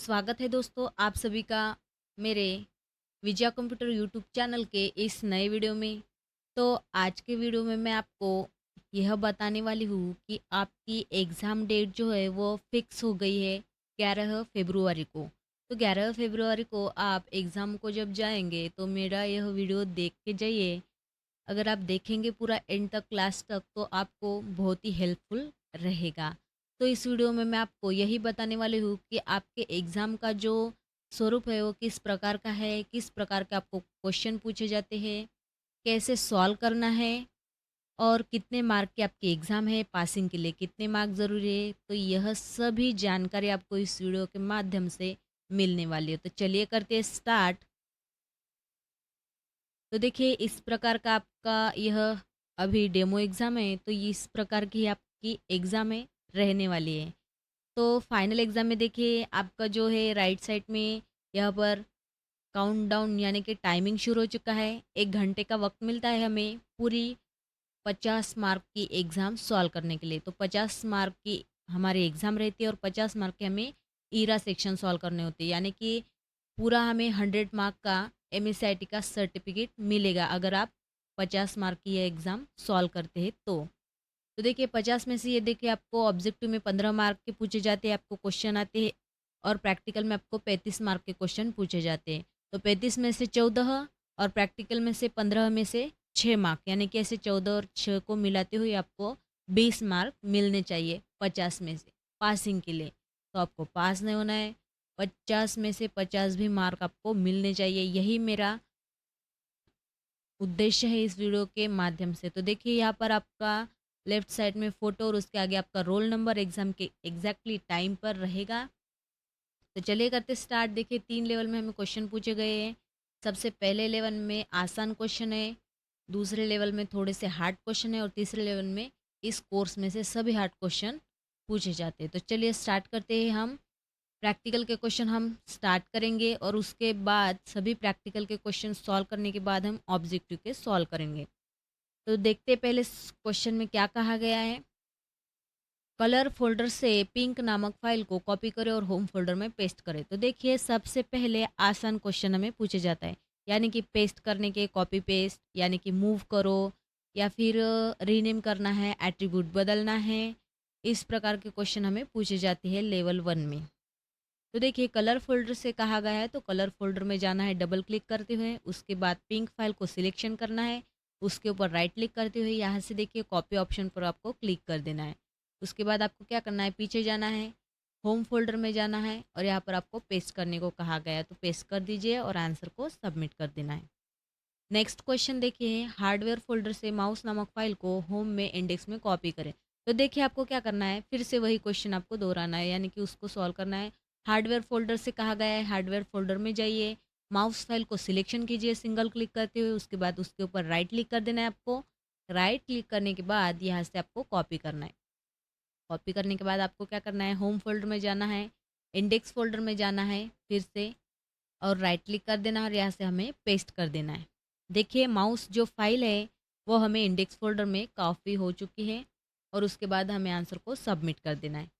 स्वागत है दोस्तों आप सभी का मेरे विजया कंप्यूटर यूट्यूब चैनल के इस नए वीडियो में। तो आज के वीडियो में मैं आपको यह बताने वाली हूँ कि आपकी एग्ज़ाम डेट जो है वो फिक्स हो गई है 11 फरवरी को। तो 11 फरवरी को आप एग्ज़ाम को जब जाएंगे तो मेरा यह वीडियो देख के जाइए। अगर आप देखेंगे पूरा एंड तक क्लास तक तो आपको बहुत ही हेल्पफुल रहेगा। तो इस वीडियो में मैं आपको यही बताने वाली हूँ कि आपके एग्ज़ाम का जो स्वरूप है वो किस प्रकार का है, किस प्रकार के आपको क्वेश्चन पूछे जाते हैं, कैसे सॉल्व करना है और कितने मार्क की आपकी एग्ज़ाम है, पासिंग के लिए कितने मार्क ज़रूरी है। तो यह सभी जानकारी आपको इस वीडियो के माध्यम से मिलने वाली है। तो चलिए करते हैं स्टार्ट। तो देखिए इस प्रकार का आपका यह अभी डेमो एग्ज़ाम है, तो इस प्रकार की आपकी एग्ज़ाम है रहने वाली है। तो फाइनल एग्ज़ाम में देखिए आपका जो है राइट साइड में यहाँ पर काउंटडाउन यानी कि टाइमिंग शुरू हो चुका है। 1 घंटे का वक़्त मिलता है हमें पूरी 50 मार्क की एग्ज़ाम सॉल्व करने के लिए। तो 50 मार्क की हमारी एग्ज़ाम रहती है और 50 मार्क के हमें ईरा सेक्शन सॉल्व करने होते हैं। यानी कि पूरा हमें 100 मार्क का एमएसआईटी का सर्टिफिकेट मिलेगा अगर आप 50 मार्क की ये एग्ज़ाम सॉल्व करते हैं तो। तो देखिए 50 में से ये देखिए आपको ऑब्जेक्टिव में 15 मार्क के पूछे जाते हैं, आपको क्वेश्चन आते हैं और प्रैक्टिकल में आपको 35 मार्क के क्वेश्चन पूछे जाते हैं। तो 35 में से 14 और प्रैक्टिकल में से 15 में से 6 मार्क, यानी कि ऐसे 14 और 6 को मिलाते हुए आपको 20 मार्क मिलने चाहिए 50 में से पासिंग के लिए। तो आपको पास नहीं होना है, 50 में से 50 भी मार्क आपको मिलने चाहिए। यही मेरा उद्देश्य है इस वीडियो के माध्यम से। तो देखिए यहाँ पर आपका लेफ्ट साइड में फ़ोटो और उसके आगे आपका रोल नंबर एग्ज़ाम के एग्जैक्टली टाइम पर रहेगा। तो चलिए करते स्टार्ट। देखिए 3 लेवल में हमें क्वेश्चन पूछे गए हैं। सबसे पहले लेवल में आसान क्वेश्चन है, दूसरे लेवल में थोड़े से हार्ड क्वेश्चन है और तीसरे लेवल में इस कोर्स में से सभी हार्ड क्वेश्चन पूछे जाते हैं। तो चलिए स्टार्ट करते हैं। हम प्रैक्टिकल के क्वेश्चन हम स्टार्ट करेंगे और उसके बाद सभी प्रैक्टिकल के क्वेश्चन सॉल्व करने के बाद हम ऑब्जेक्टिव के सॉल्व करेंगे। तो देखते हैं पहले क्वेश्चन में क्या कहा गया है। कलर फ़ोल्डर से पिंक नामक फ़ाइल को कॉपी करें और होम फ़ोल्डर में पेस्ट करें। तो देखिए सबसे पहले आसान क्वेश्चन हमें पूछा जाता है, यानी कि पेस्ट करने के कॉपी पेस्ट यानी कि मूव करो या फिर रीनेम करना है, एट्रीब्यूट बदलना है। इस प्रकार के क्वेश्चन हमें पूछे जाते हैं लेवल 1 में। तो देखिए कलर फ़ोल्डर से कहा गया है तो कलर फ़ोल्डर में जाना है डबल क्लिक करते हुए, उसके बाद पिंक फ़ाइल को सिलेक्शन करना है, उसके ऊपर राइट क्लिक करते हुए यहाँ से देखिए कॉपी ऑप्शन पर आपको क्लिक कर देना है। उसके बाद आपको क्या करना है, पीछे जाना है, होम फ़ोल्डर में जाना है और यहाँ पर आपको पेस्ट करने को कहा गया है तो पेस्ट कर दीजिए और आंसर को सबमिट कर देना है। नेक्स्ट क्वेश्चन देखिए, हार्डवेयर फ़ोल्डर से माउस नामक फ़ाइल को होम में इंडेक्स में कॉपी करें। तो देखिए आपको क्या करना है, फिर से वही क्वेश्चन आपको दोहराना है, यानी कि उसको सॉल्व करना है। हार्डवेयर फ़ोल्डर से कहा गया है, हार्डवेयर फ़ोल्डर में जाइए, माउस फाइल को सिलेक्शन कीजिए सिंगल क्लिक करते हुए, उसके बाद उसके ऊपर राइट क्लिक कर देना है आपको। राइट क्लिक करने के बाद यहाँ से आपको कॉपी करना है। कॉपी करने के बाद आपको क्या करना है, होम फ़ोल्डर में जाना है, इंडेक्स फ़ोल्डर में जाना है फिर से और राइट क्लिक कर देना और यहाँ से हमें पेस्ट कर देना है। देखिए माउस जो फाइल है वो हमें इंडेक्स फ़ोल्डर में कॉपी हो चुकी है और उसके बाद हमें आंसर को सबमिट कर देना है।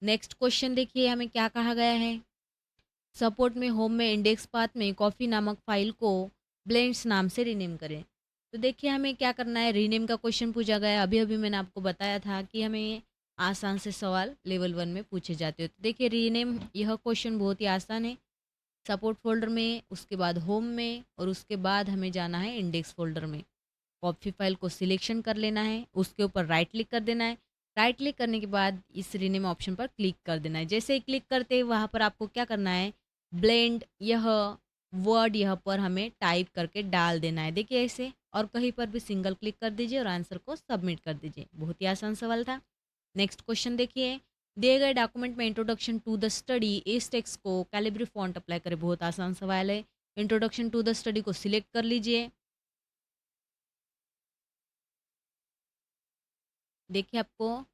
नेक्स्ट क्वेश्चन देखिए हमें क्या कहा गया है। सपोर्ट में होम में इंडेक्स पाथ में कॉफ़ी नामक फ़ाइल को ब्लेंड्स नाम से रीनेम करें। तो देखिए हमें क्या करना है, रीनेम का क्वेश्चन पूछा गया है। अभी अभी मैंने आपको बताया था कि हमें आसान से सवाल लेवल 1 में पूछे जाते हो। तो देखिए रीनेम यह क्वेश्चन बहुत ही आसान है। सपोर्ट फ़ोल्डर में, उसके बाद होम में और उसके बाद हमें जाना है इंडेक्स फ़ोल्डर में। कॉपी फाइल को सिलेक्शन कर लेना है, उसके ऊपर राइट क्लिक कर देना है। राइट क्लिक करने के बाद इस रीनेम ऑप्शन पर क्लिक कर देना है। जैसे ही क्लिक करते ही वहाँ पर आपको क्या करना है, ब्लेंड यह वर्ड यहाँ पर हमें टाइप करके डाल देना है। देखिए ऐसे, और कहीं पर भी सिंगल क्लिक कर दीजिए और आंसर को सबमिट कर दीजिए। बहुत ही आसान सवाल था। नेक्स्ट क्वेश्चन देखिए, दिए गए डॉक्यूमेंट में इंट्रोडक्शन टू द स्टडी इस टेक्स्ट को कैलिब्री फॉन्ट अप्लाई करें। बहुत आसान सवाल है। इंट्रोडक्शन टू द स्टडी को सिलेक्ट कर लीजिए। देखिए आपको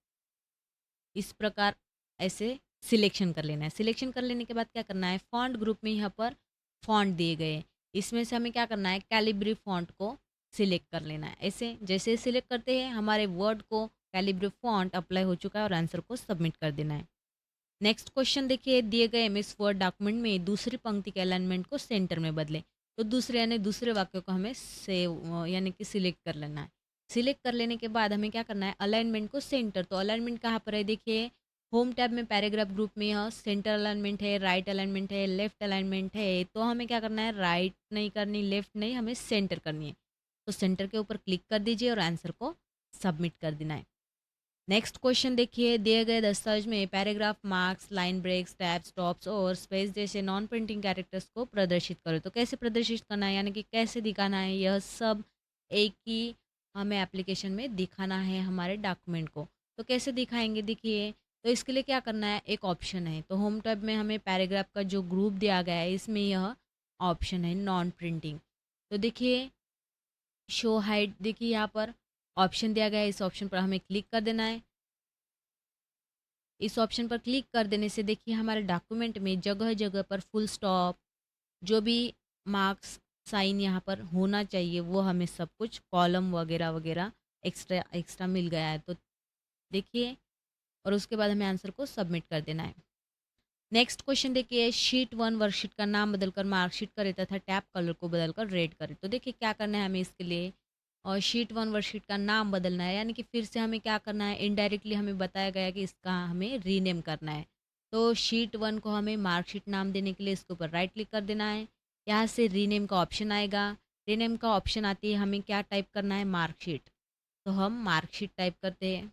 इस प्रकार ऐसे सिलेक्शन कर लेना है। सिलेक्शन कर लेने के बाद क्या करना है, फॉन्ट ग्रुप में यहाँ पर फॉन्ट दिए गए हैं, इसमें से हमें क्या करना है, कैलिब्री फॉन्ट को सिलेक्ट कर लेना है। ऐसे जैसे सिलेक्ट करते हैं हमारे वर्ड को कैलिब्री फॉन्ट अप्लाई हो चुका है और आंसर को सबमिट कर देना है। नेक्स्ट क्वेश्चन देखिए, दिए गए एमएस वर्ड डॉक्यूमेंट में दूसरी पंक्ति के अलाइनमेंट को सेंटर में बदलें। तो दूसरे यानी दूसरे वाक्य को हमें सेव यानी कि सिलेक्ट कर लेना है। सिलेक्ट कर लेने के बाद हमें क्या करना है, अलाइनमेंट को सेंटर। तो अलाइनमेंट कहाँ पर है, देखिए होम टैब में पैराग्राफ ग्रुप में यह सेंटर अलाइनमेंट है, राइट अलाइनमेंट है, लेफ्ट अलाइनमेंट है। तो हमें क्या करना है, राइट नहीं करनी, लेफ्ट नहीं, हमें सेंटर करनी है। तो सेंटर के ऊपर क्लिक कर दीजिए और आंसर को सबमिट कर देना है। नेक्स्ट क्वेश्चन देखिए, दिए गए दस्तावेज में paragraph marks, line breaks, tabs, stops और स्पेस जैसे नॉन प्रिंटिंग कैरेक्टर्स को प्रदर्शित करो। तो कैसे प्रदर्शित करना है, यानी कि कैसे दिखाना है, यह सब एक ही हमें एप्लीकेशन में दिखाना है हमारे डॉक्यूमेंट को। तो कैसे दिखाएंगे, देखिए तो इसके लिए क्या करना है, एक ऑप्शन है। तो होम टैब में हमें पैराग्राफ का जो ग्रुप दिया गया है, इसमें यह ऑप्शन है नॉन प्रिंटिंग। तो देखिए शो हाइड, देखिए यहाँ पर ऑप्शन दिया गया है, इस ऑप्शन पर हमें क्लिक कर देना है। इस ऑप्शन पर क्लिक कर देने से देखिए हमारे डॉक्यूमेंट में जगह जगह पर फुल स्टॉप, जो भी मार्क्स साइन यहाँ पर होना चाहिए वो हमें सब कुछ कॉलम वगैरह वगैरह एक्स्ट्रा एक्स्ट्रा मिल गया है। तो देखिए और उसके बाद हमें आंसर को सबमिट कर देना है। नेक्स्ट क्वेश्चन देखिए, शीट 1 वर्कशीट का नाम बदलकर मार्कशीट करें तथा टैब कलर को बदलकर रेड करें। तो देखिए क्या करना है हमें इसके लिए, और शीट 1 वर्कशीट का नाम बदलना है, यानी कि फिर से हमें क्या करना है, इनडायरेक्टली हमें बताया गया है कि इसका हमें रीनेम करना है। तो शीट 1 को हमें मार्कशीट नाम देने के लिए इसके ऊपर राइट क्लिक कर देना है। यहाँ से रीनेम का ऑप्शन आएगा। रीनेम का ऑप्शन आती है, हमें क्या टाइप करना है, मार्कशीट। तो हम मार्कशीट टाइप करते हैं।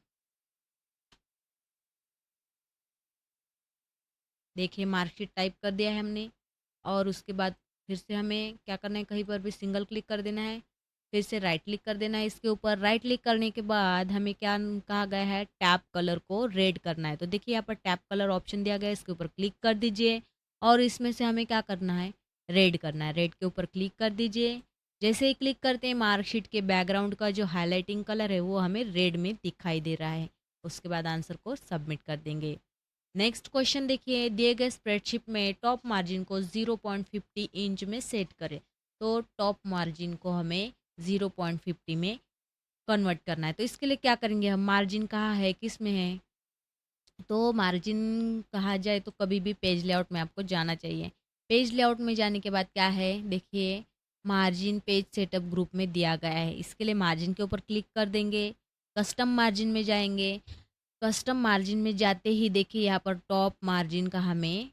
देखिए मार्कशीट टाइप कर दिया है हमने। और उसके बाद फिर से हमें क्या करना है, कहीं पर भी सिंगल क्लिक कर देना है, फिर से राइट क्लिक कर देना है इसके ऊपर। राइट क्लिक करने के बाद हमें क्या कहा गया है, टैब कलर को रेड करना है। तो देखिए यहाँ पर टैब कलर ऑप्शन दिया गया है, इसके ऊपर क्लिक कर दीजिए और इसमें से हमें क्या करना है, रेड करना है। रेड के ऊपर क्लिक कर दीजिए। जैसे ही क्लिक करते हैं मार्कशीट के बैकग्राउंड का जो हाईलाइटिंग कलर है वो हमें रेड में दिखाई दे रहा है। उसके बाद आंसर को सबमिट कर देंगे। नेक्स्ट क्वेश्चन देखिए, दिए गए स्प्रेडशीट में टॉप मार्जिन को 0.50 इंच में सेट करें। तो टॉप मार्जिन को हमें 0.50 में कन्वर्ट करना है। तो इसके लिए क्या करेंगे, हम मार्जिन कहाँ है, किस में है, तो मार्जिन कहा जाए तो कभी भी पेज लेआउट में आपको जाना चाहिए। पेज लेआउट में जाने के बाद क्या है, देखिए मार्जिन पेज सेटअप ग्रुप में दिया गया है। इसके लिए मार्जिन के ऊपर क्लिक कर देंगे, कस्टम मार्जिन में जाएंगे। कस्टम मार्जिन में जाते ही देखिए यहाँ पर टॉप मार्जिन का हमें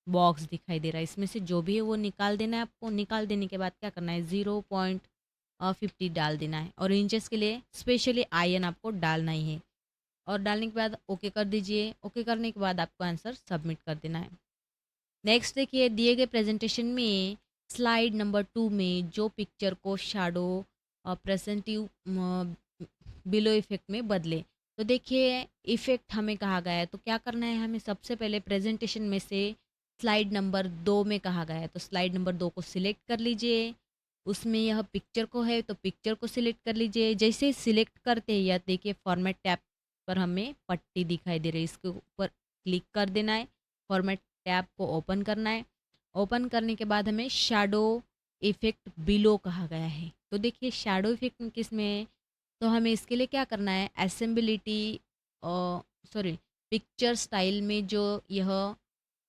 बॉक्स दिखाई दे रहा है, इसमें से जो भी है वो निकाल देना है आपको। निकाल देने के बाद क्या करना है, 0.50 डाल देना है। और इंचेस के लिए स्पेशली आयन आपको डालना ही है। और डालने के बाद ओके कर दीजिए। ओके करने के बाद आपको आंसर सबमिट कर देना है। नेक्स्ट देखिए, दिए गए प्रेजेंटेशन में स्लाइड नंबर 2 में जो पिक्चर को शैडो प्रेजेंटिव बिलो इफेक्ट में बदले। तो देखिए इफेक्ट हमें कहा गया है, तो क्या करना है, हमें सबसे पहले प्रेजेंटेशन में से स्लाइड नंबर 2 में कहा गया है, तो स्लाइड नंबर 2 को सिलेक्ट कर लीजिए। उसमें यह पिक्चर को है तो पिक्चर को सिलेक्ट कर लीजिए। जैसे ही सिलेक्ट करते हैं या देखिए फॉर्मेट टैब पर हमें पट्टी दिखाई दे रही है, इसके ऊपर क्लिक कर देना है। फॉर्मेट टैब को ओपन करना है। ओपन करने के बाद हमें शैडो इफेक्ट बिलो कहा गया है। तो देखिए शैडो इफेक्ट किस में है, तो हमें इसके लिए क्या करना है, असेंबिलिटी सॉरी पिक्चर स्टाइल में जो यह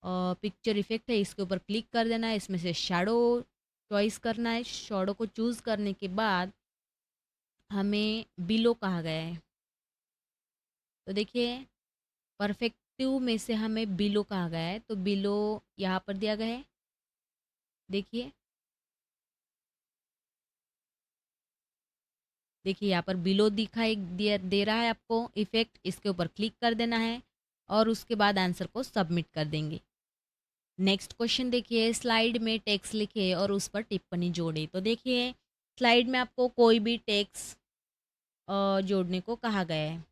पिक्चर इफेक्ट है इसके ऊपर क्लिक कर देना है। इसमें से शैडो चॉइस करना है। शैडो को चूज़ करने के बाद हमें बिलो कहा गया है। तो देखिए परफेक्टिव में से हमें बिलो कहा गया है, तो बिलो यहाँ पर दिया गया है। देखिए देखिए यहाँ पर बिलो दिखाई दे रहा है आपको इफेक्ट, इसके ऊपर क्लिक कर देना है और उसके बाद आंसर को सबमिट कर देंगे। नेक्स्ट क्वेश्चन देखिए, स्लाइड में टेक्स्ट लिखे और उस पर टिप्पणी जोड़े। तो देखिए स्लाइड में आपको कोई भी टेक्स्ट जोड़ने को कहा गया है,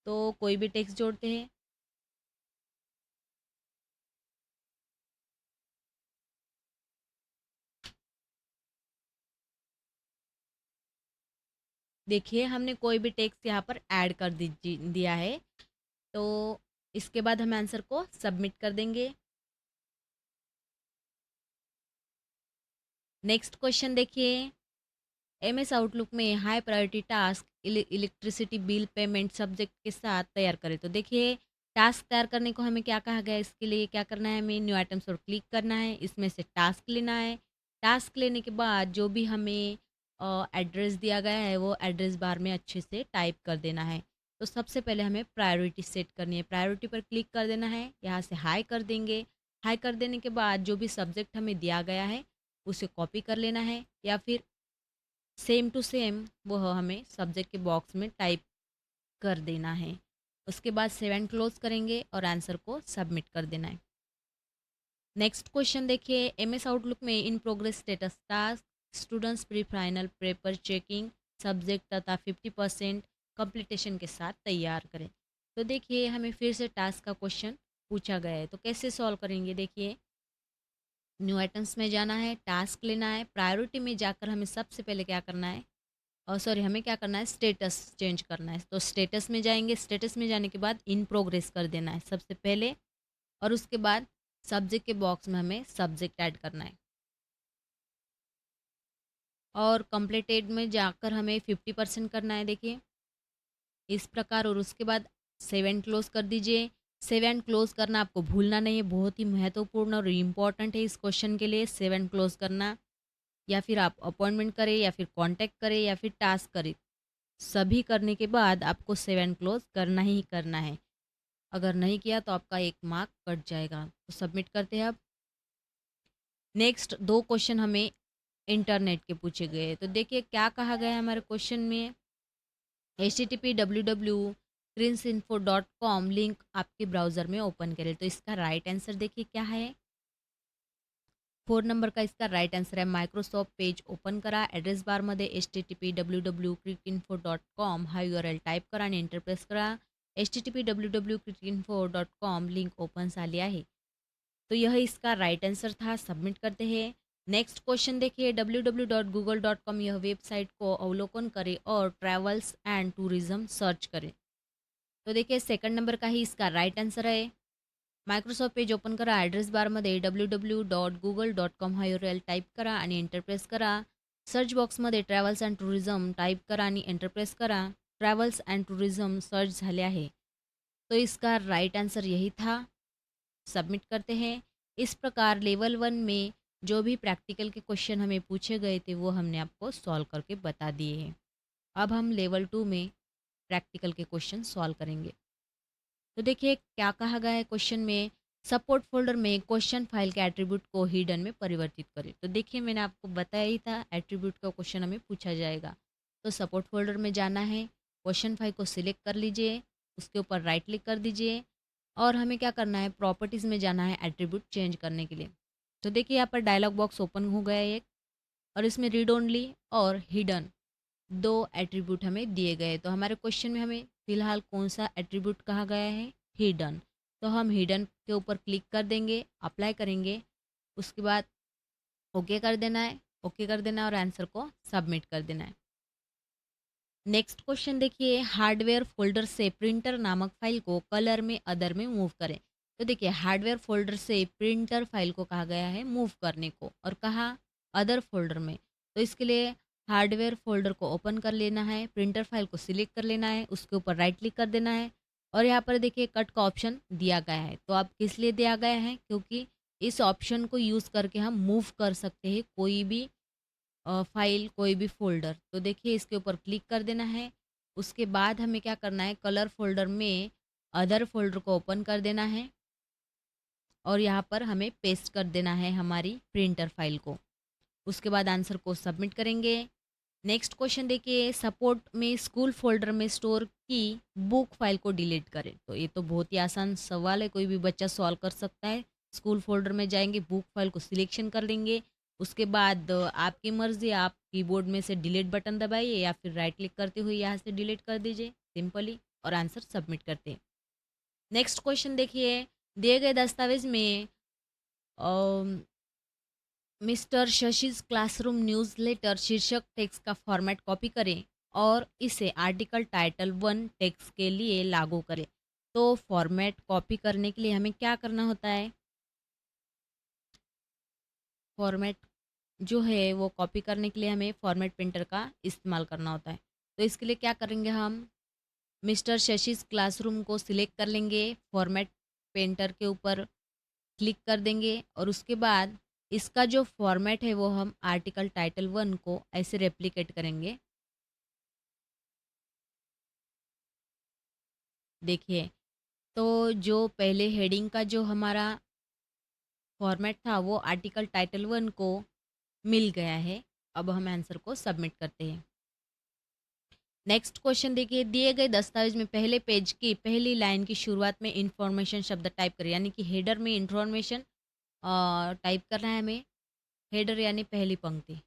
तो कोई भी टेक्स्ट जोड़ते हैं। देखिए हमने कोई भी टेक्स्ट यहाँ पर ऐड कर दिया है। तो इसके बाद हम आंसर को सबमिट कर देंगे। नेक्स्ट क्वेश्चन देखिए, एमएस आउटलुक में high priority task electricity bill payment subject के साथ तैयार करें। तो देखिए टास्क तैयार करने को हमें क्या कहा गया है, इसके लिए क्या करना है, हमें न्यू आइटम्स पर क्लिक करना है, इसमें से टास्क लेना है। टास्क लेने के बाद जो भी हमें एड्रेस दिया गया है वो एड्रेस बार में अच्छे से टाइप कर देना है। तो सबसे पहले हमें प्रायोरिटी सेट करनी है, प्रायोरिटी पर क्लिक कर देना है, यहाँ से हाई कर देंगे। हाई कर देने के बाद जो भी सब्जेक्ट हमें दिया गया है उसे कॉपी कर लेना है, या फिर सेम टू सेम वो हमें सब्जेक्ट के बॉक्स में टाइप कर देना है। उसके बाद सेव एंड क्लोज करेंगे और आंसर को सबमिट कर देना है। नेक्स्ट क्वेश्चन देखिए, एमएस आउटलुक में in progress status task students pre final paper checking subject तथा 50% कंप्लीटेशन के साथ तैयार करें। तो देखिए हमें फिर से टास्क का क्वेश्चन पूछा गया है, तो कैसे सॉल्व करेंगे। देखिए न्यू आइटम्स में जाना है, टास्क लेना है, प्रायोरिटी में जाकर हमें सबसे पहले क्या करना है, और सॉरी हमें क्या करना है, स्टेटस चेंज करना है। तो स्टेटस में जाएंगे, स्टेटस में जाने के बाद इन प्रोग्रेस कर देना है सबसे पहले, और उसके बाद सब्जेक्ट के बॉक्स में हमें सब्जेक्ट ऐड करना है, और कंप्लीटेड में जाकर हमें 50% करना है। देखिए इस प्रकार, और उसके बाद सेव एंड क्लोज कर दीजिए। सेव एंड क्लोज करना आपको भूलना नहीं है, बहुत ही महत्वपूर्ण और इम्पॉर्टेंट है इस क्वेश्चन के लिए सेव एंड क्लोज करना। या फिर आप अपॉइंटमेंट करें, या फिर कांटेक्ट करें, या फिर टास्क करें, सभी करने के बाद आपको सेव एंड क्लोज करना ही करना है। अगर नहीं किया तो आपका एक मार्क कट जाएगा। तो सबमिट करते हैं अब। नेक्स्ट दो क्वेश्चन हमें इंटरनेट के पूछे गए, तो देखिए क्या कहा गया है हमारे क्वेश्चन में, http://crinsinfo.com लिंक आपके ब्राउज़र में ओपन करें। तो इसका राइट आंसर देखिए क्या है, 4 नंबर का इसका राइट आंसर है। मायक्रोसॉफ्ट पेज ओपन करा, ॲड्रेस बारमध्ये http://cricinfo.com हा URL टाईप करा आणि एंटर प्रेस करा। http://cricinfo.com लिंक ओपन झाली आहे। तो यह इसका राइट आंसर था, सबमिट करते हैं। नेक्स्ट क्वेश्चन देखिए, www.google.com यह वेबसाइट को अवलोकन करें और ट्रैवल्स एंड टूरिज्म सर्च करें। तो देखिए सेकंड नंबर का ही इसका राइट आंसर है। मायक्रोसॉफ्ट पेज ओपन करा, ॲड्रेस बारमध्ये www.google.com हा URL टाईप करा आणि एंटर प्रेस करा। सर्च बॉक्समध्ये ट्रॅव्हल्स अँड टूरिझम टाईप करा आणि एंटर प्रेस करा। ट्रैवल्स एंड टूरिज्म सर्च झाले आहे। तो इसका राइट आंसर यही था, सबमिट करते हैं। इस प्रकार लेवल 1 में जो भी प्रैक्टिकल के क्वेश्चन हमें पूछे गए थे वो हमने आपको सॉल्व करके बता दिए हैं। अब हम लेवल 2 में प्रैक्टिकल के क्वेश्चन सॉल्व करेंगे। तो देखिए क्या कहा गया है क्वेश्चन में, सपोर्ट फोल्डर में क्वेश्चन फाइल के एट्रीब्यूट को हिडन में परिवर्तित करें। तो देखिए मैंने आपको बताया ही था एट्रीब्यूट का क्वेश्चन हमें पूछा जाएगा। तो सपोर्ट फोल्डर में जाना है, क्वेश्चन फाइल को सिलेक्ट कर लीजिए, उसके ऊपर राइट क्लिक कर दीजिए, और हमें क्या करना है, प्रॉपर्टीज़ में जाना है एट्रीब्यूट चेंज करने के लिए। तो देखिए यहाँ पर डायलॉग बॉक्स ओपन हो गया है एक, और इसमें रीड ओनली और हिडन दो एट्रीब्यूट हमें दिए गए। तो हमारे क्वेश्चन में हमें फ़िलहाल कौन सा एट्रीब्यूट कहा गया है, हिडन। तो हम हिडन के ऊपर क्लिक कर देंगे, अप्लाई करेंगे, उसके बाद ओके कर देना है, ओके कर देना है और आंसर को सबमिट कर देना है। नेक्स्ट क्वेश्चन देखिए, हार्डवेयर फोल्डर से प्रिंटर नामक फाइल को कलर में अदर में मूव करें। तो देखिए हार्डवेयर फोल्डर से प्रिंटर फाइल को कहा गया है मूव करने को, और कहा अदर फोल्डर में। तो इसके लिए हार्डवेयर फोल्डर को ओपन कर लेना है, प्रिंटर फाइल को सिलेक्ट कर लेना है, उसके ऊपर राइट क्लिक कर देना है, और यहाँ पर देखिए कट का ऑप्शन दिया गया है। तो अब किस लिए दिया गया है, क्योंकि इस ऑप्शन को यूज़ करके हम मूव कर सकते हैं कोई भी फाइल, कोई भी फ़ोल्डर। तो देखिए इसके ऊपर क्लिक कर देना है। उसके बाद हमें क्या करना है, कलर फ़ोल्डर में अदर फ़ोल्डर को ओपन कर देना है, और यहाँ पर हमें पेस्ट कर देना है हमारी प्रिंटर फाइल को। उसके बाद आंसर को सबमिट करेंगे। नेक्स्ट क्वेश्चन देखिए, सपोर्ट में स्कूल फ़ोल्डर में स्टोर की बुक फाइल को डिलीट करें। तो ये तो बहुत ही आसान सवाल है, कोई भी बच्चा सॉल्व कर सकता है। स्कूल फ़ोल्डर में जाएँगे, बुक फाइल को सिलेक्शन कर लेंगे, उसके बाद आपकी मर्ज़ी, आप कीबोर्ड में से डिलीट बटन दबाइए या फिर राइट क्लिक करते हुए यहाँ से डिलीट कर दीजिए सिंपली, और आंसर सबमिट करते हैं। नेक्स्ट क्वेश्चन देखिए, दिए गए दस्तावेज़ में मिस्टर शशिज क्लासरूम न्यूज़लेटर शीर्षक टेक्स्ट का फॉर्मेट कॉपी करें और इसे आर्टिकल टाइटल 1 टेक्स्ट के लिए लागू करें। तो फॉर्मेट कॉपी करने के लिए हमें क्या करना होता है, फॉर्मेट जो है वो कॉपी करने के लिए हमें फॉर्मेट प्रिंटर का इस्तेमाल करना होता है। तो इसके लिए क्या करेंगे, हम मिस्टर शशिस क्लासरूम को सिलेक्ट कर लेंगे, फॉर्मेट पेंटर के ऊपर क्लिक कर देंगे और उसके बाद इसका जो फॉर्मेट है वो हम आर्टिकल टाइटल 1 को ऐसे रेप्लिकेट करेंगे। देखिए, तो जो पहले हेडिंग का जो हमारा फॉर्मेट था वो आर्टिकल टाइटल 1 को मिल गया है। अब हम आंसर को सबमिट करते हैं। नेक्स्ट क्वेश्चन देखिए, दिए गए दस्तावेज में पहले पेज की पहली लाइन की शुरुआत में इंफॉर्मेशन शब्द टाइप करें, यानी कि हेडर में इंफॉर्मेशन टाइप करना है हमें, हेडर यानी पहली पंक्ति।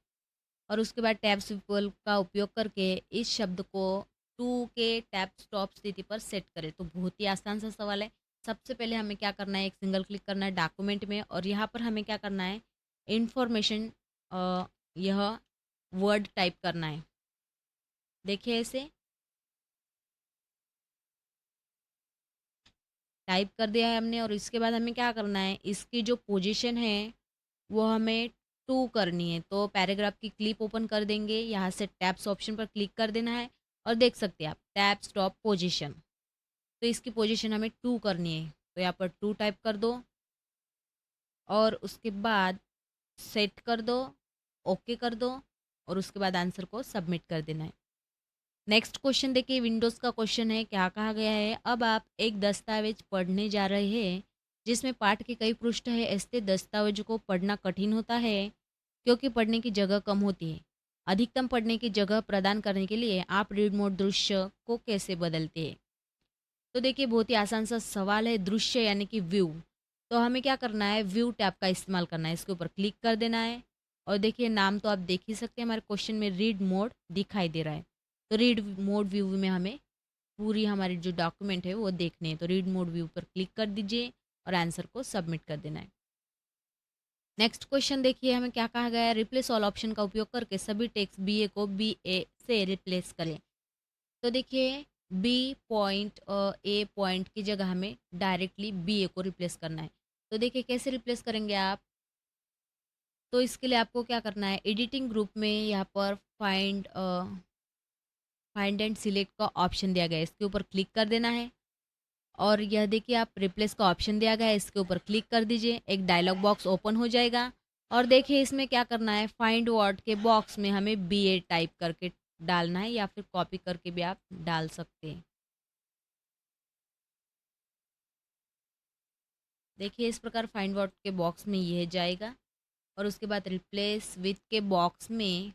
और उसके बाद टैब सिंबल का उपयोग करके इस शब्द को टू के टैब स्टॉप स्थिति पर सेट करें। तो बहुत ही आसान सा सवाल है। सबसे पहले हमें क्या करना है, एक सिंगल क्लिक करना है डॉक्यूमेंट में और यहाँ पर हमें क्या करना है, इंफॉर्मेशन यह वर्ड टाइप करना है। देखिए ऐसे टाइप कर दिया है हमने और इसके बाद हमें क्या करना है, इसकी जो पोजीशन है वो हमें टू करनी है। तो पैराग्राफ की क्लिप ओपन कर देंगे, यहाँ से टैब्स ऑप्शन पर क्लिक कर देना है और देख सकते हैं आप टैब स्टॉप पोजीशन। तो इसकी पोजीशन हमें टू करनी है, तो यहाँ पर टू टाइप कर दो और उसके बाद सेट कर दो, ओके कर दो और उसके बाद आंसर को सबमिट कर देना है। नेक्स्ट क्वेश्चन देखिए, विंडोज़ का क्वेश्चन है। क्या कहा गया है, अब आप एक दस्तावेज पढ़ने जा रहे हैं जिसमें पाठ के कई पृष्ठ है। ऐसे दस्तावेज को पढ़ना कठिन होता है क्योंकि पढ़ने की जगह कम होती है। अधिकतम पढ़ने की जगह प्रदान करने के लिए आप रीड मोड दृश्य को कैसे बदलते हैं। तो देखिए बहुत ही आसान सा सवाल है। दृश्य यानी कि व्यू, तो हमें क्या करना है, व्यू टैब का इस्तेमाल करना है, इसके ऊपर क्लिक कर देना है और देखिए नाम तो आप देख ही सकते हैं, हमारे क्वेश्चन में रीड मोड दिखाई दे रहा है। तो रीड मोड व्यू में हमें पूरी हमारी जो डॉक्यूमेंट है वो देखनी है। तो रीड मोड व्यू पर क्लिक कर दीजिए और आंसर को सबमिट कर देना है। नेक्स्ट क्वेश्चन देखिए, हमें क्या कहा गया है, रिप्लेस ऑल ऑप्शन का उपयोग करके सभी टेक्स्ट बी ए को बी ए से रिप्लेस करें। तो देखिए बी पॉइंट ए पॉइंट की जगह हमें डायरेक्टली बी ए को रिप्लेस करना है। तो देखिए कैसे रिप्लेस करेंगे आप, तो इसके लिए आपको क्या करना है, एडिटिंग ग्रुप में यहाँ पर फाइंड एंड सिलेक्ट का ऑप्शन दिया गया है, इसके ऊपर क्लिक कर देना है और यह देखिए आप रिप्लेस का ऑप्शन दिया गया है, इसके ऊपर क्लिक कर दीजिए, एक डायलॉग बॉक्स ओपन हो जाएगा। और देखिए इसमें क्या करना है, फाइंड वर्ड के बॉक्स में हमें बी ए टाइप करके डालना है या फिर कॉपी करके भी आप डाल सकते हैं। देखिए इस प्रकार फाइंड वर्ड के बॉक्स में यह जाएगा और उसके बाद रिप्लेस विथ के बॉक्स में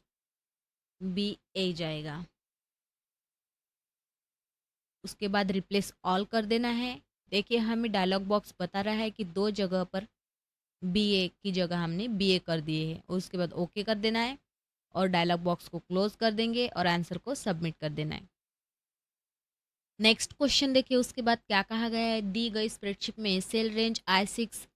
बी ए जाएगा। उसके बाद रिप्लेस ऑल कर देना है। देखिए हमें डायलॉग बॉक्स बता रहा है कि दो जगह पर बी ए की जगह हमने बी ए कर दिए है। उसके बाद ओके कर देना है और डायलॉग बॉक्स को क्लोज कर देंगे और आंसर को सबमिट कर देना है। नेक्स्ट क्वेश्चन देखिए, उसके बाद क्या कहा गया है, दी गई स्प्रेडशीट में सेल रेंज I6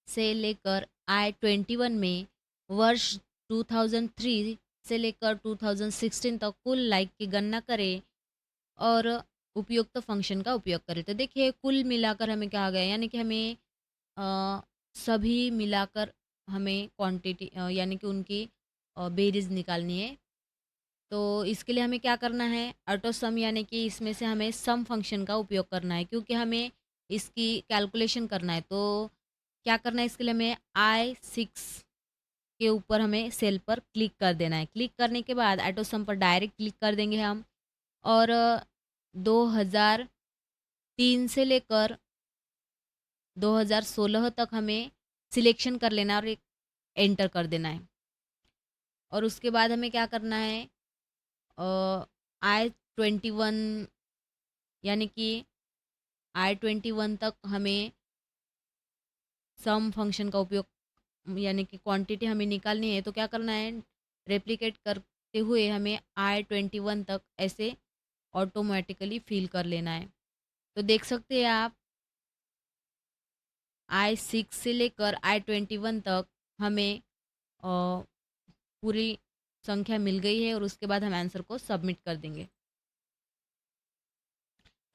से लेकर I21 में वर्ष 2003 से लेकर 2016 तक कुल लाइक की गणना करें और उपयुक्त फंक्शन का उपयोग करें। तो देखिए कुल मिलाकर हमें कहा गया है, यानी कि हमें अ, सभी मिलाकर हमें क्वांटिटी यानी कि उनकी बेरीज निकालनी है। तो इसके लिए हमें क्या करना है, ऑटो सम यानी कि इसमें से हमें सम फंक्शन का उपयोग करना है क्योंकि हमें इसकी कैलकुलेशन करना है। तो क्या करना है, इसके लिए हमें I6 के ऊपर हमें सेल पर क्लिक कर देना है। क्लिक करने के बाद ऑटो सम पर डायरेक्ट क्लिक कर देंगे हम और 2003 से लेकर 2016 तक हमें सिलेक्शन कर लेना है और एक एंटर कर देना है। और उसके बाद हमें क्या करना है, I21 यानी कि I21 तक हमें सम फंक्शन का उपयोग यानी कि क्वांटिटी हमें निकालनी है। तो क्या करना है, रेप्लिकेट करते हुए हमें I21 तक ऐसे ऑटोमेटिकली फिल कर लेना है। तो देख सकते हैं आप I6 से लेकर I21 तक हमें पूरी संख्या मिल गई है और उसके बाद हम आंसर को सबमिट कर देंगे।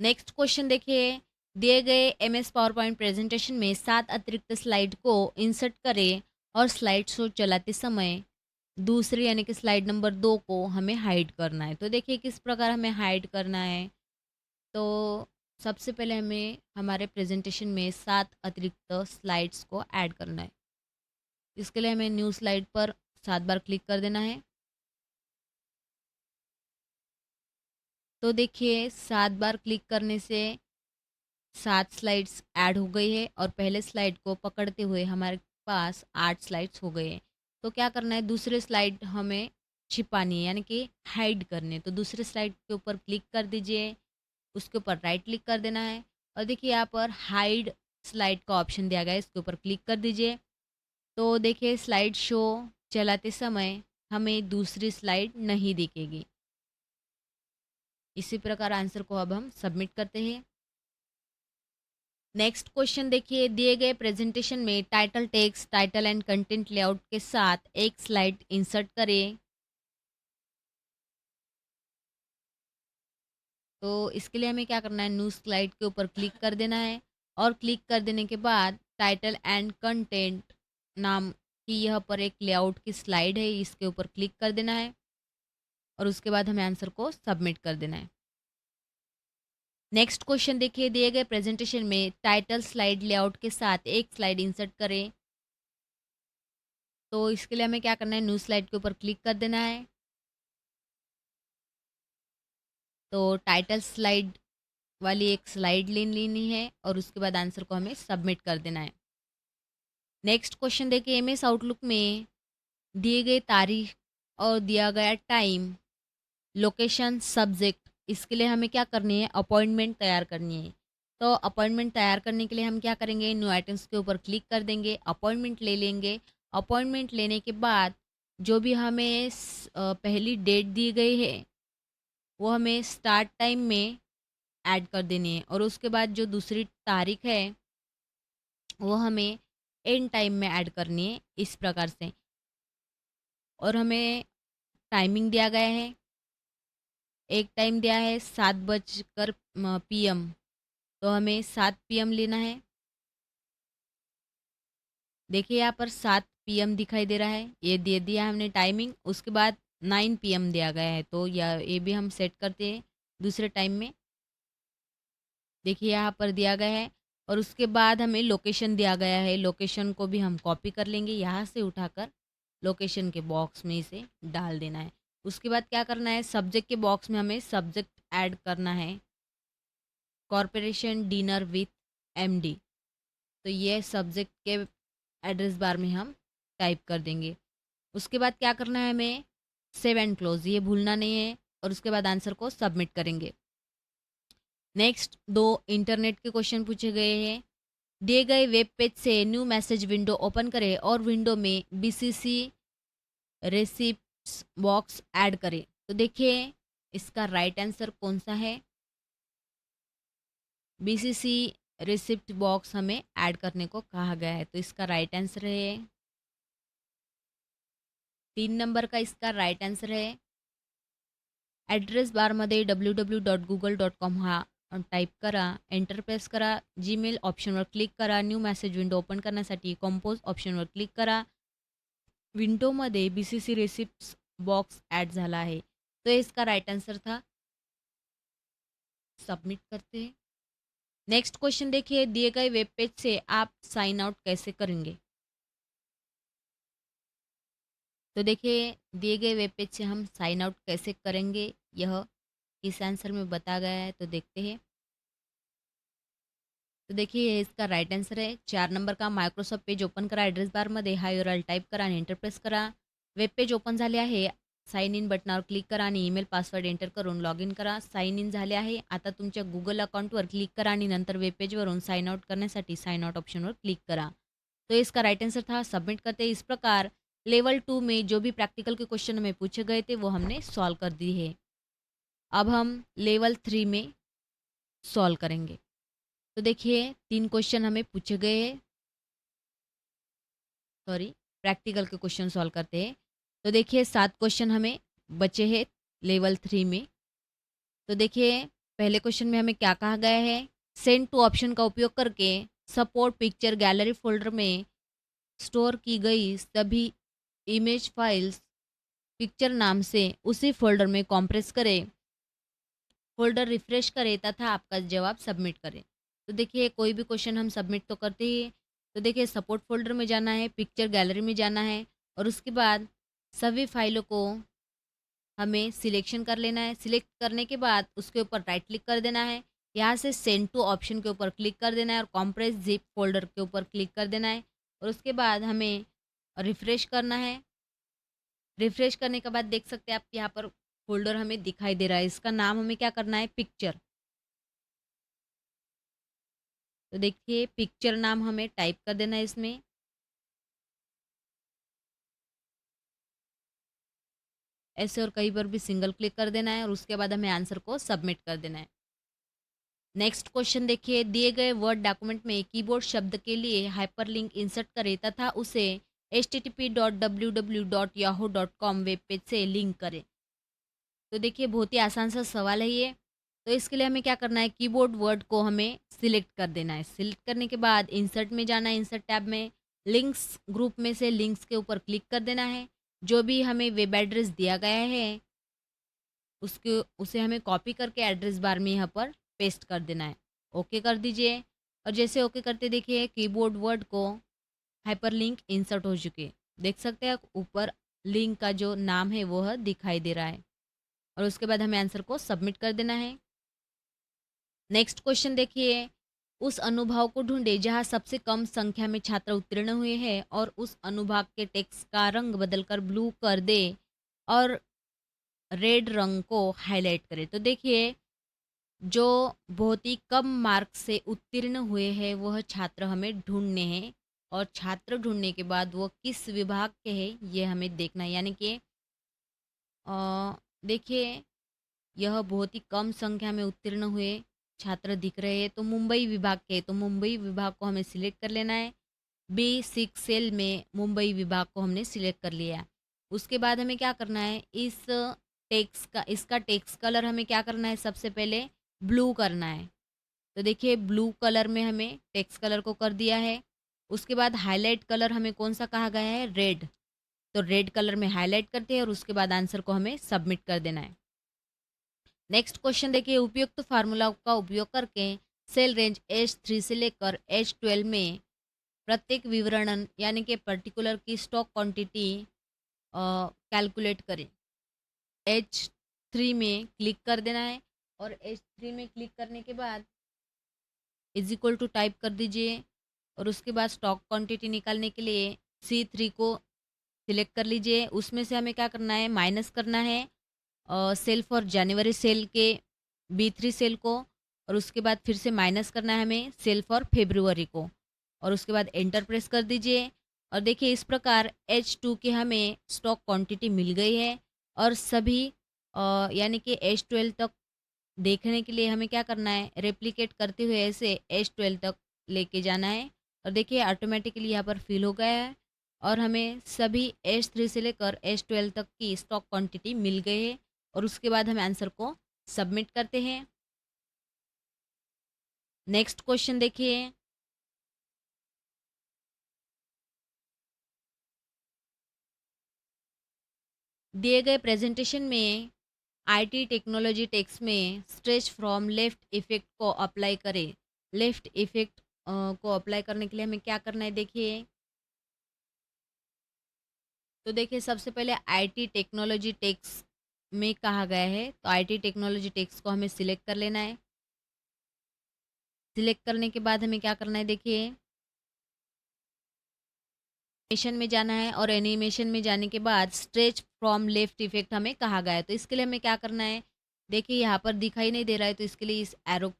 नेक्स्ट क्वेश्चन देखिए, दिए गए MS पावर पॉइंट प्रेजेंटेशन में 7 अतिरिक्त स्लाइड को इंसर्ट करें और स्लाइड शो चलाते समय दूसरी यानी कि स्लाइड नंबर 2 को हमें हाइड करना है। तो देखिए किस प्रकार हमें हाइड करना है। तो सबसे पहले हमें हमारे प्रेजेंटेशन में 7 अतिरिक्त स्लाइड्स को ऐड करना है। इसके लिए हमें न्यू स्लाइड पर 7 बार क्लिक कर देना है। तो देखिए 7 बार क्लिक करने से 7 स्लाइड्स ऐड हो गई है और पहले स्लाइड को पकड़ते हुए हमारे पास 8 स्लाइड्स हो गए हैं। तो क्या करना है, दूसरे स्लाइड हमें छिपानी है यानी कि हाइड करनी है। तो दूसरे स्लाइड के ऊपर क्लिक कर दीजिए, उसके ऊपर राइट क्लिक कर देना है और देखिए यहाँ पर हाइड स्लाइड का ऑप्शन दिया गया है, इसके ऊपर क्लिक कर दीजिए। तो देखिए स्लाइड शो चलाते समय हमें दूसरी स्लाइड नहीं दिखेगी। इसी प्रकार आंसर को अब हम सबमिट करते हैं। नेक्स्ट क्वेश्चन देखिए, दिए गए प्रेजेंटेशन में title text, title and content layout के साथ एक स्लाइड इंसर्ट करें। तो इसके लिए हमें क्या करना है, न्यू स्लाइड के ऊपर क्लिक कर देना है और क्लिक कर देने के बाद टाइटल एंड कंटेंट नाम की यह पर एक लेआउट की स्लाइड है, इसके ऊपर क्लिक कर देना है और उसके बाद हमें आंसर को सबमिट कर देना है। नेक्स्ट क्वेश्चन देखिए, दिए गए प्रेजेंटेशन में टाइटल स्लाइड लेआउट के साथ एक स्लाइड इंसर्ट करें। तो इसके लिए हमें क्या करना है, न्यू स्लाइड के ऊपर क्लिक कर देना है। तो टाइटल स्लाइड वाली एक स्लाइड ले लेनी है और उसके बाद आंसर को हमें सबमिट कर देना है। नेक्स्ट क्वेश्चन देखिए, एमएस आउटलुक में दिए गए तारीख और दिया गया टाइम, लोकेशन, सब्जेक्ट, इसके लिए हमें क्या करनी है, अपॉइंटमेंट तैयार करनी है। तो अपॉइंटमेंट तैयार करने के लिए हम क्या करेंगे, न्यू आइटम्स के ऊपर क्लिक कर देंगे, अपॉइंटमेंट ले लेंगे। अपॉइंटमेंट लेने के बाद जो भी हमें पहली डेट दी गई है वो हमें स्टार्ट टाइम में ऐड कर देनी है और उसके बाद जो दूसरी तारीख है वो हमें एंड टाइम में ऐड करनी है, इस प्रकार से। और हमें टाइमिंग दिया गया है, एक टाइम दिया है 7 बजकर PM, तो हमें 7 PM लेना है। देखिए यहाँ पर 7 PM दिखाई दे रहा है, ये दे दिया हमने टाइमिंग। उसके बाद 9 PM दिया गया है, तो ये भी हम सेट करते हैं दूसरे टाइम में। देखिए यहाँ पर दिया गया है और उसके बाद हमें लोकेशन दिया गया है, लोकेशन को भी हम कॉपी कर लेंगे, यहाँ से उठाकर लोकेशन के बॉक्स में इसे डाल देना है। उसके बाद क्या करना है, सब्जेक्ट के बॉक्स में हमें सब्जेक्ट ऐड करना है, कॉरपोरेशन डिनर विथ MD। तो ये सब्जेक्ट के एड्रेस बार में हम टाइप कर देंगे। उसके बाद क्या करना है, हमें सेव एंड क्लोज, ये भूलना नहीं है और उसके बाद आंसर को सबमिट करेंगे। नेक्स्ट 2 इंटरनेट के क्वेश्चन पूछे गए हैं। दिए गए वेब पेज से न्यू मैसेज विंडो ओपन करें और विंडो में BCC रेसिप्ट्स बॉक्स ऐड करें। तो देखिए इसका राइट आंसर कौन सा है, BCC रिसिप्ट बॉक्स हमें ऐड करने को कहा गया है। तो इसका राइट आंसर है 3 नंबर का, इसका राइट आंसर है। ॲड्रेस बारमध्ये www.google.com हा टाईप करा, एंटर प्रेस करा, जीमेल ऑप्शनवर क्लिक करा, न्यू मेसेज विंडो ओपन करण्यासाठी कंपोज ऑप्शनवर क्लिक करा। विंडोमध्ये BCC रेसिप्ट्स बॉक्स ऐड झाला है, तो इसका राइट आंसर था। सबमिट करते हैं। नेक्स्ट क्वेश्चन देखिए, दिए गए वेब पेज से आप साइन आउट कैसे करेंगे। तो देखिए दिए गए वेब पेज से हम साइन आउट कैसे करेंगे, यह इस आंसर में बताया गया है, तो देखते हैं। तो देखिए ये इसका राइट आंसर है 4 नंबर का, मायक्रोसॉफ्ट पेज ओपन करा, ॲड्रेस बारमध्ये हा URL टाईप करा आणि एंटर प्रेस करा। वेब पेज ओपन झाले आहे, साइन इन बटनावर क्लिक करा आणि ईमेल पासवर्ड एंटर करून लॉग इन करा। साइन इन झाले आहे, आता तुमच्या गुगल अकाउंटवर क्लिक करा आणि नंतर वेब पेजवरून साइन आउट करण्यासाठी साइन आउट ऑप्शनवर क्लिक करा। तो इसका राइट आंसर था, सबमिट करते हैं। इस प्रकार लेवल 2 में जो भी प्रैक्टिकल के क्वेश्चन हमें पूछे गए थे वो हमने सॉल्व कर दी है। अब हम लेवल 3 में सॉल्व करेंगे। तो देखिए 3 क्वेश्चन हमें पूछे गए हैं, सॉरी प्रैक्टिकल के क्वेश्चन सॉल्व करते हैं। तो देखिए 7 क्वेश्चन हमें बचे हैं लेवल 3 में। तो देखिए पहले क्वेश्चन में हमें क्या कहा गया है, सेंड टू ऑप्शन का उपयोग करके सपोर्ट पिक्चर गैलरी फोल्डर में स्टोर की गई सभी इमेज फाइल्स पिक्चर नाम से उसी फ़ोल्डर में कॉम्प्रेस करें, फ़ोल्डर रिफ़्रेश करें तथा आपका जवाब सबमिट करें। तो देखिए कोई भी क्वेश्चन हम सबमिट तो करते ही हैं। तो देखिए सपोर्ट फ़ोल्डर में जाना है, पिक्चर गैलरी में जाना है और उसके बाद सभी फ़ाइलों को हमें सिलेक्शन कर लेना है। सिलेक्ट करने के बाद उसके ऊपर राइट क्लिक कर देना है। यहाँ से सेंड टू ऑप्शन के ऊपर क्लिक कर देना है और कॉम्प्रेस ज़िप फ़ोल्डर के ऊपर क्लिक कर देना है और उसके बाद हमें रिफ़्रेश करना है। रिफ्रेश करने के बाद देख सकते हैं आप यहाँ पर फ़ोल्डर हमें दिखाई दे रहा है। इसका नाम हमें क्या करना है, पिक्चर। तो देखिए पिक्चर नाम हमें टाइप कर देना है इसमें। ऐसे और कहीं पर भी सिंगल क्लिक कर देना है और उसके बाद हमें आंसर को सबमिट कर देना है। नेक्स्ट क्वेश्चन देखिए, दिए गए वर्ड डॉक्यूमेंट में कीबोर्ड शब्द के लिए हाइपरलिंक इंसर्ट करें तथा उसे http://www.yahoo.com वेब पेज से लिंक करें। तो देखिए बहुत ही आसान सा सवाल है ये। तो इसके लिए हमें क्या करना है, कीबोर्ड वर्ड को हमें सिलेक्ट कर देना है। सिलेक्ट करने के बाद इंसर्ट में जाना है, इंसर्ट टैब में लिंक्स ग्रुप में से लिंक्स के ऊपर क्लिक कर देना है। जो भी हमें वेब एड्रेस दिया गया है उसके उसे हमें कॉपी करके एड्रेस बार में यहाँ पर पेस्ट कर देना है। ओके कर दीजिए और जैसे ओके करते देखिए कीबोर्ड वर्ड को हाइपरलिंक इंसर्ट हो चुके। देख सकते हैं ऊपर लिंक का जो नाम है वह दिखाई दे रहा है और उसके बाद हमें आंसर को सबमिट कर देना है। नेक्स्ट क्वेश्चन देखिए, उस अनुभाग को ढूंढे जहां सबसे कम संख्या में छात्र उत्तीर्ण हुए हैं और उस अनुभाग के टेक्स्ट का रंग बदलकर ब्लू कर दे और रेड रंग को हाईलाइट करें। तो देखिए जो बहुत ही कम मार्क्स से उत्तीर्ण हुए हैं वह छात्र हमें ढूंढने हैं और छात्र ढूंढने के बाद वो किस विभाग के हैं ये हमें देखना है। यानी कि देखिए यह बहुत ही कम संख्या में उत्तीर्ण हुए छात्र दिख रहे हैं तो मुंबई विभाग के, तो मुंबई विभाग को हमें सिलेक्ट कर लेना है। B6 सेल में मुंबई विभाग को हमने सिलेक्ट कर लिया। उसके बाद हमें क्या करना है, इस टेक्स्ट का इसका टेक्स्ट कलर हमें क्या करना है, सबसे पहले ब्लू करना है। तो देखिए ब्लू कलर में हमें टेक्स्ट कलर को कर दिया है। उसके बाद हाईलाइट कलर हमें कौन सा कहा गया है, रेड। तो रेड कलर में हाईलाइट करते हैं और उसके बाद आंसर को हमें सबमिट कर देना है। नेक्स्ट क्वेश्चन देखिए, उपयुक्त फार्मूला का उपयोग करके सेल रेंज H3 से लेकर H12 में प्रत्येक विवरण यानी कि पर्टिकुलर की स्टॉक क्वांटिटी कैलकुलेट करें। H3 में क्लिक कर देना है और H3 में क्लिक करने के बाद इज इक्वल टू टाइप कर दीजिए और उसके बाद स्टॉक क्वांटिटी निकालने के लिए C3 को सिलेक्ट कर लीजिए। उसमें से हमें क्या करना है, माइनस करना है सेल फॉर जनवरी सेल के B3 सेल को और उसके बाद फिर से माइनस करना है हमें सेल फॉर फेब्रुवरी को और उसके बाद एंटर प्रेस कर दीजिए। और देखिए इस प्रकार H2 के हमें स्टॉक क्वांटिटी मिल गई है और सभी यानी कि H12 तक देखने के लिए हमें क्या करना है, रेप्लिकेट करते हुए ऐसे H12 तक लेके जाना है और देखिए ऑटोमेटिकली यहाँ पर फिल हो गया है और हमें सभी H3 से लेकर H12 तक की स्टॉक क्वांटिटी मिल गई है और उसके बाद हम आंसर को सबमिट करते हैं। नेक्स्ट क्वेश्चन देखिए, दिए गए प्रेजेंटेशन में आईटी टेक्नोलॉजी टेक्स्ट में स्ट्रेच फ्रॉम लेफ्ट इफेक्ट को अप्लाई करें। लेफ्ट इफेक्ट को अप्लाई करने के लिए हमें क्या करना है, देखिए तो देखिए सबसे पहले आईटी टेक्नोलॉजी टेक्स्ट में कहा गया है तो आईटी टेक्नोलॉजी टेक्स्ट को हमें सिलेक्ट कर लेना है। सिलेक्ट करने के बाद हमें क्या करना है, देखिए एनिमेशन में जाना है और एनिमेशन में जाने के बाद स्ट्रेच फ्रॉम लेफ्ट इफेक्ट हमें कहा गया है। तो इसके लिए हमें क्या करना है, देखिए यहाँ पर दिखाई नहीं दे रहा है तो इसके लिए इस एरो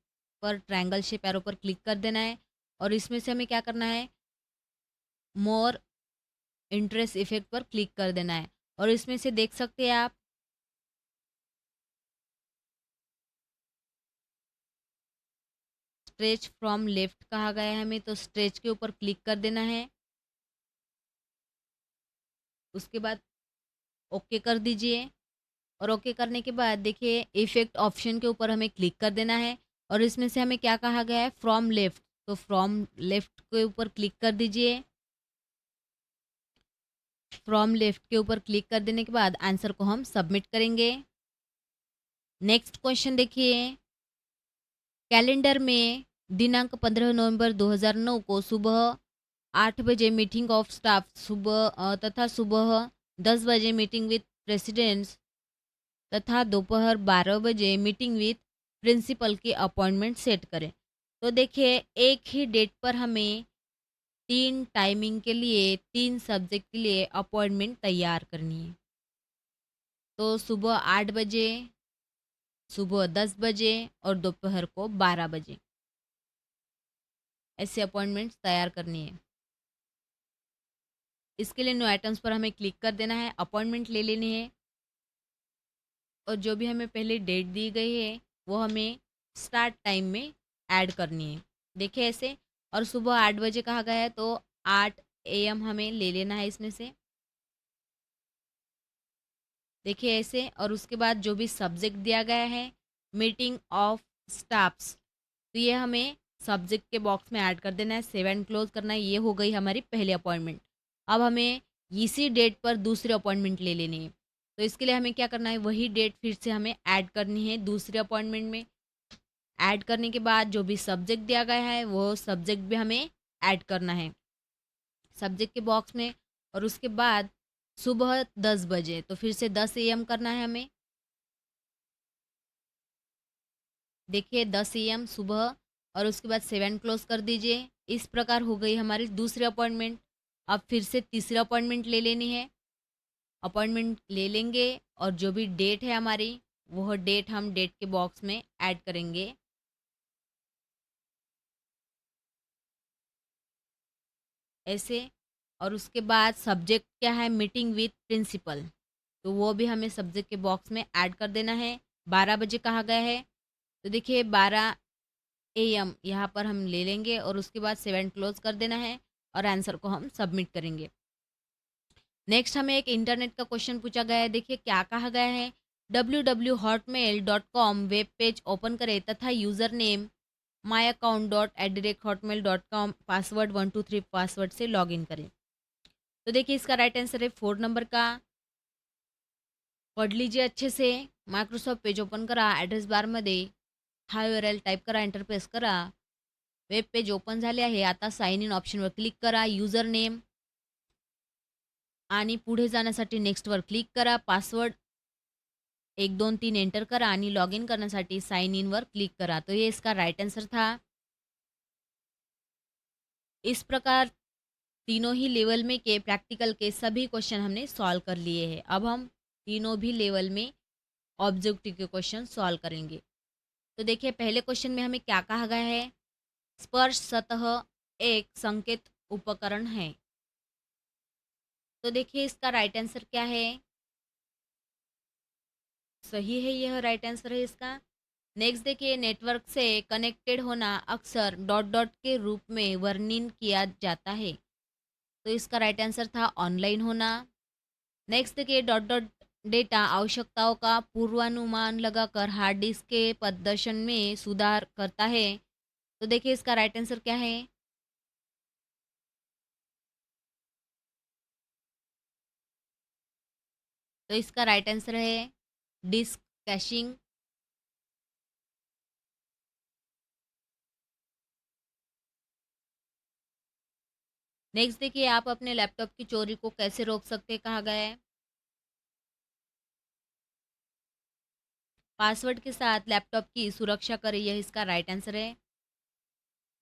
पर, ट्रायंगल शेप एरो पर क्लिक कर देना है और इसमें से हमें क्या करना है, मोर इंटरेस्ट इफेक्ट पर क्लिक कर देना है और इसमें से देख सकते हैं आप स्ट्रेच फ्रॉम लेफ्ट कहा गया है हमें, तो स्ट्रेच के ऊपर क्लिक कर देना है। उसके बाद ओके कर दीजिए और ओके करने के बाद देखिए इफेक्ट ऑप्शन के ऊपर हमें क्लिक कर देना है और इसमें से हमें क्या कहा गया है, फ्रॉम लेफ्ट। तो फ्रॉम लेफ्ट के ऊपर क्लिक कर दीजिए फ्रॉम लेफ्ट के ऊपर क्लिक कर देने के बाद आंसर को हम सबमिट करेंगे। नेक्स्ट क्वेश्चन देखिए, कैलेंडर में दिनांक 15 नवंबर 2009 को सुबह 8 बजे मीटिंग ऑफ स्टाफ तथा सुबह 10 बजे मीटिंग विथ प्रेसिडेंट्स तथा दोपहर 12 बजे मीटिंग विथ प्रिंसिपल की अपॉइंटमेंट सेट करें। तो देखिए एक ही डेट पर हमें 3 टाइमिंग के लिए 3 सब्जेक्ट के लिए अपॉइंटमेंट तैयार करनी है। तो सुबह 8 बजे, सुबह 10 बजे और दोपहर को 12 बजे ऐसे अपॉइंटमेंट्स तैयार करनी है। इसके लिए न्यू आइटम्स पर हमें क्लिक कर देना है, अपॉइंटमेंट ले लेनी है और जो भी हमें पहले डेट दी गई है वो हमें स्टार्ट टाइम में ऐड करनी है। देखिए ऐसे, और सुबह 8 बजे कहा गया है तो 8 AM हमें ले लेना है इसमें से। देखिए ऐसे, और उसके बाद जो भी सब्जेक्ट दिया गया है मीटिंग ऑफ स्टाफ्स, तो ये हमें सब्जेक्ट के बॉक्स में ऐड कर देना है, सेव एंड क्लोज करना है। ये हो गई हमारी पहली अपॉइंटमेंट। अब हमें इसी डेट पर दूसरी अपॉइंटमेंट ले लेनी है। तो इसके लिए हमें क्या करना है, वही डेट फिर से हमें ऐड करनी है दूसरे अपॉइंटमेंट में। ऐड करने के बाद जो भी सब्जेक्ट दिया गया है वो सब्जेक्ट भी हमें ऐड करना है सब्जेक्ट के बॉक्स में। और उसके बाद सुबह 10 बजे, तो फिर से 10 AM करना है हमें। देखिए 10 AM सुबह, और उसके बाद 7 क्लोज कर दीजिए। इस प्रकार हो गई हमारी दूसरी अपॉइंटमेंट। अब फिर से तीसरी अपॉइंटमेंट ले लेनी है। अपॉइंटमेंट ले लेंगे और जो भी डेट है हमारी वह डेट हम डेट के बॉक्स में ऐड करेंगे ऐसे। और उसके बाद सब्जेक्ट क्या है, मीटिंग विथ प्रिंसिपल, तो वो भी हमें सब्जेक्ट के बॉक्स में ऐड कर देना है। 12 बजे कहा गया है तो देखिए 12 AM यहाँ पर हम ले लेंगे और उसके बाद 7 क्लोज कर देना है और आंसर को हम सबमिट करेंगे। नेक्स्ट हमें एक इंटरनेट का क्वेश्चन पूछा गया है। देखिए क्या कहा गया है, www.hotmail.com वेब पेज ओपन करें तथा user name myaccount.hotmail.com password 123 password से लॉगिन करें। तो देखिए इसका राइट आंसर है 4 नंबर का। पढ़ लीजिए अच्छे से। मायक्रोसॉफ्ट पेज ओपन करा, ॲड्रेस बारमध्ये हा URL टाईप करा, एंटर प्रेस करा, वेब पेज ओपन झाले आहे। आता साइन इन ऑप्शनवर क्लिक करा, यूजर नेम आणि पुढे जाण्यासाठी नेक्स्टवर क्लिक करा, पासवर्ड 123 एंटर करा आणि लॉग इन करण्यासाठी साइन इनवर क्लिक करा। तो ये इसका राइट आंसर था। इस प्रकार तीनों ही लेवल में के प्रैक्टिकल के सभी क्वेश्चन हमने सॉल्व कर लिए हैं। अब हम तीनों भी लेवल में ऑब्जेक्टिव के क्वेश्चन सॉल्व करेंगे। तो देखिए पहले क्वेश्चन में हमें क्या कहा गया है, स्पर्श सतह एक संकेत उपकरण है। तो देखिए इसका राइट आंसर क्या है, सही है, यह राइट आंसर है इसका। नेक्स्ट देखिए, नेटवर्क से कनेक्टेड होना अक्सर डॉट डॉट के रूप में वर्णन किया जाता है। तो इसका राइट आंसर था ऑनलाइन होना। नेक्स्ट देखिए, डॉट डॉट डेटा आवश्यकताओं का पूर्वानुमान लगाकर हार्ड डिस्क के प्रदर्शन में सुधार करता है। तो देखिए इसका राइट आंसर क्या है, तो इसका राइट आंसर है डिस्क कैशिंग। नेक्स्ट देखिए, आप अपने लैपटॉप की चोरी को कैसे रोक सकते हैं, कहा गया है। पासवर्ड के साथ लैपटॉप की सुरक्षा करें, यह इसका राइट आंसर है।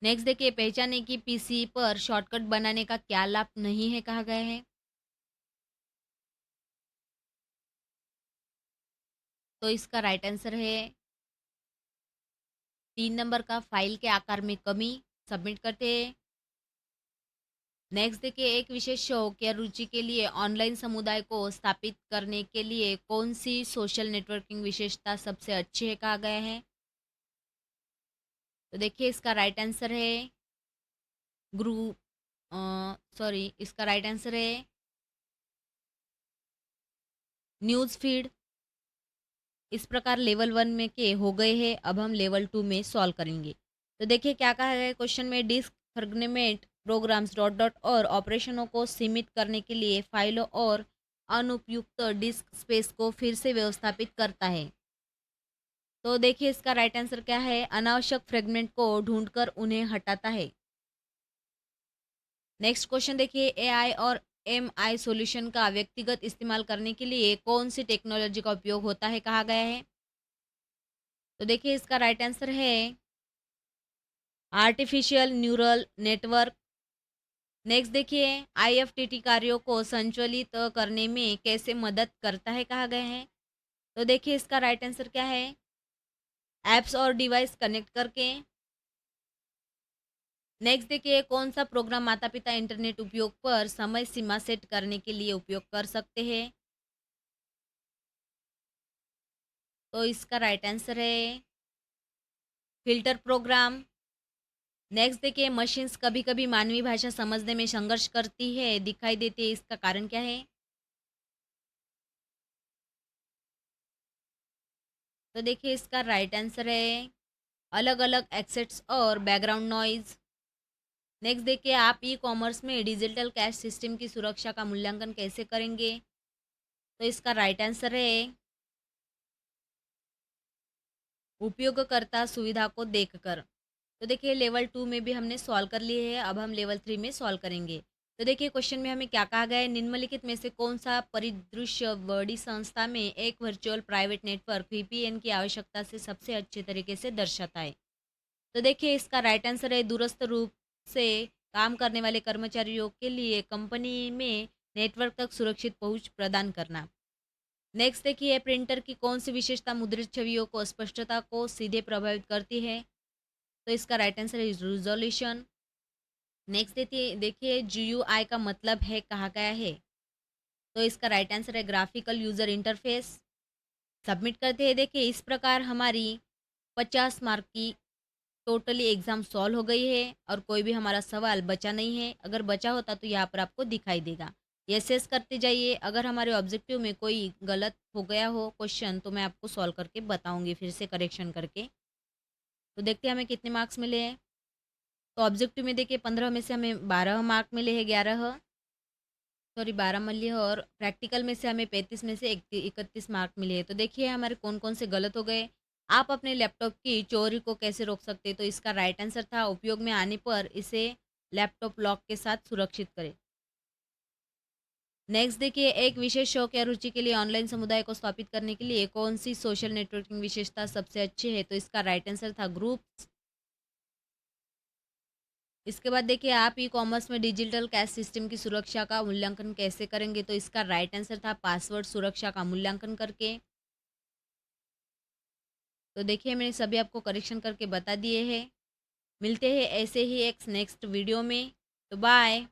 नेक्स्ट देखिए, पहचाने की PC पर शॉर्टकट बनाने का क्या लाभ नहीं है, कहा गया है। तो इसका राइट आंसर है 3 नंबर का, फाइल के आकार में कमी। सबमिट करते हैं। नेक्स्ट देखिए, एक विशेष शौक या रुचि के लिए ऑनलाइन समुदाय को स्थापित करने के लिए कौन सी सोशल नेटवर्किंग विशेषता सबसे अच्छी है, कहा गया है। तो देखिए इसका राइट आंसर है ग्रुप, सॉरी, इसका राइट आंसर है न्यूज़ फीड। इस प्रकार लेवल 1 में के हो गए हैं। अब हम लेवल 2 में सॉल्व करेंगे। तो देखिए क्या कहा है क्वेश्चन में, disk fragment programs dot dot और ऑपरेशनों को सीमित करने के लिए फाइलों और अनुपयुक्त डिस्क स्पेस को फिर से व्यवस्थापित करता है। तो देखिए इसका राइट आंसर क्या है, अनावश्यक फ्रेगमेंट को ढूंढकर उन्हें हटाता है। नेक्स्ट क्वेश्चन देखिए, एआई और एमआई सॉल्यूशन का व्यक्तिगत इस्तेमाल करने के लिए कौन सी टेक्नोलॉजी का उपयोग होता है, कहा गया है। तो देखिए इसका राइट आंसर है आर्टिफिशियल न्यूरल नेटवर्क। नेक्स्ट देखिए, आईएफटीटी कार्यों को संचालित करने में कैसे मदद करता है, कहा गया है। तो देखिए इसका राइट आंसर क्या है, ऐप्स और डिवाइस कनेक्ट करके। नेक्स्ट देखिए, कौन सा प्रोग्राम माता पिता इंटरनेट उपयोग पर समय सीमा सेट करने के लिए उपयोग कर सकते हैं। तो इसका राइट आंसर है फिल्टर प्रोग्राम। नेक्स्ट देखिए, मशीन्स कभी कभी मानवीय भाषा समझने में संघर्ष करती है, दिखाई देती है, इसका कारण क्या है। तो देखिए इसका राइट आंसर है अलग अलग एक्सेट्स और बैकग्राउंड नॉइज। नेक्स्ट देखिए, आप ई कॉमर्स में डिजिटल कैश सिस्टम की सुरक्षा का मूल्यांकन कैसे करेंगे। तो इसका राइट आंसर है उपयोगकर्ता सुविधा को देखकर। तो देखिए लेवल 2 में भी हमने सॉल्व कर लिए हैं, अब हम लेवल 3 में सॉल्व करेंगे। तो देखिए क्वेश्चन में हमें क्या कहा गया है, निम्नलिखित में से कौन सा परिदृश्य बड़ी संस्था में एक वर्चुअल प्राइवेट नेटवर्क वीपीएन की आवश्यकता से सबसे अच्छे तरीके से दर्शाता है। तो देखिए इसका राइट आंसर है दूरस्थ रूप से काम करने वाले कर्मचारियों के लिए कंपनी में नेटवर्क तक सुरक्षित पहुंच प्रदान करना। नेक्स्ट देखिए, प्रिंटर की कौन सी विशेषता मुद्रित छवियों को स्पष्टता को सीधे प्रभावित करती है। तो इसका राइट आंसर है रिजोल्यूशन। नेक्स्ट देखिए देखिए जीयूआई का मतलब है, कहा गया है। तो इसका राइट आंसर है ग्राफिकल यूजर इंटरफेस। सबमिट करते हैं, देखिए इस प्रकार हमारी 50 मार्क की टोटली एग्जाम सॉल्व हो गई है और कोई भी हमारा सवाल बचा नहीं है। अगर बचा होता तो यहाँ पर आपको दिखाई देगा। यस यस करते जाइए, अगर हमारे ऑब्जेक्टिव में कोई गलत हो गया हो क्वेश्चन तो मैं आपको सॉल्व करके बताऊंगी फिर से करेक्शन करके। तो देखते हैं हमें कितने मार्क्स मिले हैं। तो ऑब्जेक्टिव में देखिए 15 में से हमें 12 मार्क मिले हैं, 12 मिले हैं, और प्रैक्टिकल में से हमें 35 में से 31 मार्क मिले हैं। तो देखिए हमारे कौन कौन से गलत हो गए। आप अपने लैपटॉप की चोरी को कैसे रोक सकते हैं। तो इसका राइट आंसर था उपयोग में आने पर इसे लैपटॉप लॉक के साथ सुरक्षित करें। नेक्स्ट देखिए, एक विशेष शौक या रुचि के लिए ऑनलाइन समुदाय को स्थापित करने के लिए कौन सी सोशल नेटवर्किंग विशेषता सबसे अच्छी है। तो इसका राइट आंसर था ग्रुप्स। इसके बाद देखिए, आप ई कॉमर्स में डिजिटल कैश सिस्टम की सुरक्षा का मूल्यांकन कैसे करेंगे। तो इसका राइट आंसर था पासवर्ड सुरक्षा का मूल्यांकन करके। तो देखिए मैंने सभी आपको करेक्शन करके बता दिए हैं। मिलते हैं ऐसे ही एक नेक्स्ट वीडियो में। तो बाय।